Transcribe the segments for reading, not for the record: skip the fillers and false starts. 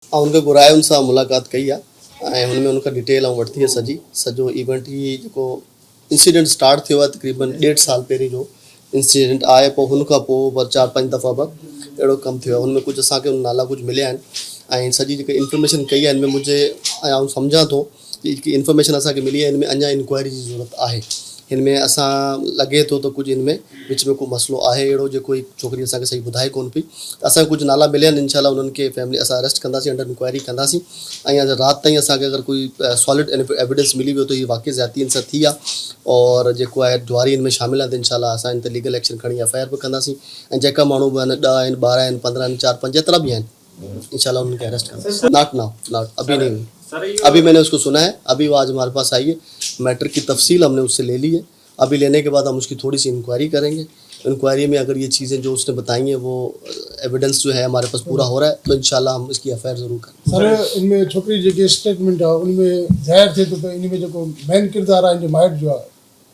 उनके घुरायुनि सां मुलाक़ात कई आहे ऐं हुन में उनखां डिटेल वरिती आहे सॼो इवेंट ही जेको इंसिडेंट स्टार्ट थियो आहे तक़रीबन 1.5 साल पहिरीं जो इंसिडेंट आहे। पोइ हुनखां पोइ 4-5 दफ़ा अहिड़ो कमु थियो आहे। हुनमें कुझु असांखे नाला कुझु मिलिया आहिनि ऐं सॼी जेका इंफॉर्मेशन कई आहे हिन में मुंहिंजे आउं सम्झां थो कि इंफॉर्मेशन असांखे मिली आहे हिन में अञा इंक्वायरी जी ज़रूरत आहे। हिन में असां लॻे थो त कुझु हिन में विच में को मसइलो आहे अहिड़ो जेको छोकिरी असांखे सही ॿुधाए कोन पई। त असांखे कुझु नाला मिलिया आहिनि, इंशाल्लाह उन्हनि खे फैमिली असां अरेस्ट कंदासीं, अंडर इंक्वायरी कंदासीं ऐं अॼु राति ताईं असांखे अगरि कोई सॉलिड एविडेंस मिली वियो त हीअ वाक़ई ज़्यादती सां थी आहे और जेको आहे जुआरी हिन में शामिल आहे त इंशाल्लाह असां हिन ते लीगल एक्शन खणी FIR बि कंदासीं ऐं जेका माण्हू बि आहिनि 10 आहिनि 12 आहिनि 15 आहिनि 4-5 जेतिरा बि आहिनि इंशाल्लाह उनके अरेस्ट करें। नॉट अभी नहीं हुई, अभी मैंने उसको सुना है, अभी वो आज हमारे पास आई है, मैटर की तफसील हमने उससे ले ली है। अभी लेने के बाद हम उसकी थोड़ी सी इंक्वायरी करेंगे। इंक्वायरी में अगर ये चीज़ें जो उसने बताई हैं वो एविडेंस जो है हमारे पास पूरा हो रहा है तो इंशाल्लाह हम इसकी FIR ज़रूर करें। सर इनमें छोकरी जो स्टेटमेंट है उनमें ज़ाहिर थे तो इनमें जो मेन किरदार है माइट जो है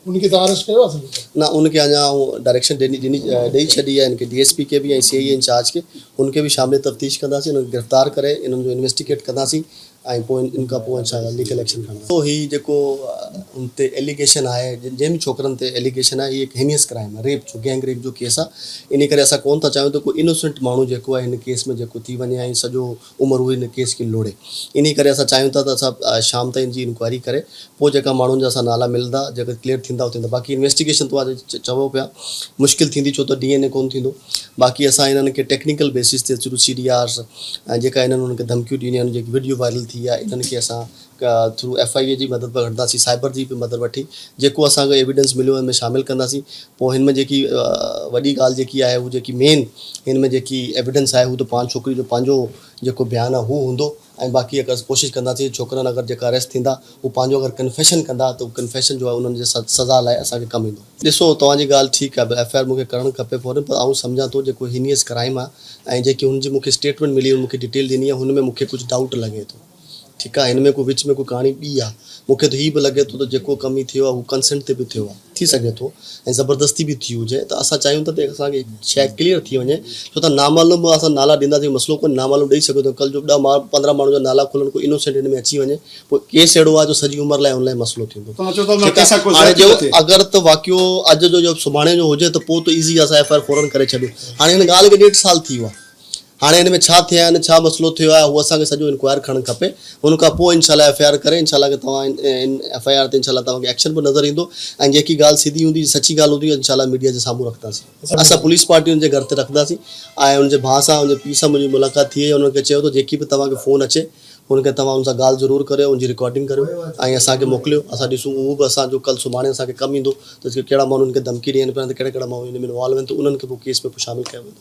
उनके तो अरेस्ट कयो आहे ना, उनके अञा डायरेक्शन ॾेई छॾी आहे इनके DSP के भी ऐं CI इंचार्ज के, उनके भी शामिल तफ्तीश कंदासीं, इन्हनि गिरफ़्तार करे इन्हनि जो इन्वेस्टिगेट कंदासीं ऐं पोइ इनखां पोइ इंशाल्लाह लीगल एक्शन खणंदासीं। तो ही जेको उन ते एलिगेशन आहे जंहिं बि छोकिरनि ते एलिगेशन आहे, हीअ हिनियस क्राइम आहे, रेप जो गैंग रेप जो केस आहे। इन करे असां कोन था चाहियूं त कोई इनोसेंट माण्हू जेको आहे हिन केस में जेको थी वञे ऐं सॼो उमिरि उहो हिन केस खे लोड़े। इन करे असां चाहियूं था त असां शाम ताईं जी इंक्वायरी करे पोइ जेका माण्हुनि जा असां नाला मिलंदा जेका क्लियर थींदा थींदा। बाक़ी इन्वेस्टिगेशन तो आज चवो पिया मुश्किल थींदी छो त DNA कोन थींदो। बाक़ी असां इन्हनि खे टेक्निकल बेसिस ते थ्रू CDRs ऐं जेका इन्हनि उन्हनि खे धमकियूं ॾिनियूं आहिनि, जेकी वीडियो वायरल थी आहे, इन्हनि खे असां थ्रू FIA जी मदद वठंदासीं, साइबर जी बि मदद वठी जेको असांखे एविडेंस मिलियो हिन में शामिलु कंदासीं। पोइ हिन में जेकी वॾी ॻाल्हि जेकी आहे उहा जेकी मेन हिन में जेकी एविडेंस आहे उहो त पाण छोकिरी जो पंहिंजो जेको बयानु आहे हू हूंदो ऐं बाक़ी अगरि कोशिशि कंदासीं छोकिरनि अगरि जेका अरेस्ट थींदा उहो पंहिंजो अगरि कन्फेशन कंदा त उहो कन्फेशन जो आहे उन्हनि जे सज़ा लाइ असांखे कमु ईंदो। ॾिसो तव्हांजी ॻाल्हि ठीकु आहे, FIR मूंखे करणु खपे फ़ौरन, पर आउं सम्झां थो जेको हिनियस क्राइम आहे ऐं जेकी हुनजी मूंखे स्टेटमेंट मिली मूंखे डिटेल ॾिनी आहे हुन में मूंखे कुझु डाउट लॻे थो। ठीकु आहे, हिन में कोई विच में कोई कहाणी ॿी आहे। मूंखे त हीअ बि लॻे थो त जेको कमु थियो आहे उहो कंसेंट ते बि थियो आहे, थी सघे थो ऐं ज़बरदस्ती बि थी हुजे। त असां चाहियूं था त असांखे शइ क्लियर थी वञे छो त नामालूम असां नाला ॾींदासीं मसइलो कोन्हे, नामालूम ॾेई सघो था कल जो 10-15 माण्हू जा नाला खुलनि कोई इनोसेंट हिन में अची वञे पोइ केस अहिड़ो आहे जो सॼी उमिरि लाइ हुन लाइ मसइलो थींदो। हाणे जो अगरि त वाक़ियो अॼु जो सुभाणे जो हुजे त पोइ त ईज़ी असां FIR फ़ौरन करे छॾियूं। हाणे हिन ॻाल्हि खे 1.5 साल थी वियो आहे। हाणे हिन में छा थिया आहिनि, छा मसइलो थियो आहे उहो असांखे सॼो इंक्वायर खणणु खपे। हुनखां पोइ इंशाल्लाह FIR करे इंशाल्लाह के तव्हां इन FIR ते इंशाल्लाह तव्हांखे एक्शन बि नज़र ईंदो ऐं जेकी ॻाल्हि सिधी हूंदी सची ॻाल्हि हूंदी इंशाल्लाह मीडिया जे साम्हूं रखंदासीं। असां पुलिस पार्टी हुनजे घर ते रखंदासीं ऐं हुनजे भाउ सां हुनजे पीउ सां मुंहिंजी मुलाक़ात थी वई। हुनखे चयो त जेकी बि तव्हांखे फ़ोन अचे हुनखे तव्हां हुन सां ॻाल्हि ज़रूरु करियो, हुनजी रिकॉर्डिंग करियो ऐं असांखे मोकिलियो। असां ॾिसूं उहो बि असांजो कल सुभाणे असांखे कमु ईंदो त कहिड़ा माण्हू हुनखे धमकी ॾियनि पिया त कहिड़ा कहिड़ा माण्हू हिन में इन्वॉल्व आहिनि त उन्हनि खे पोइ केस में शामिलु कयो वेंदो।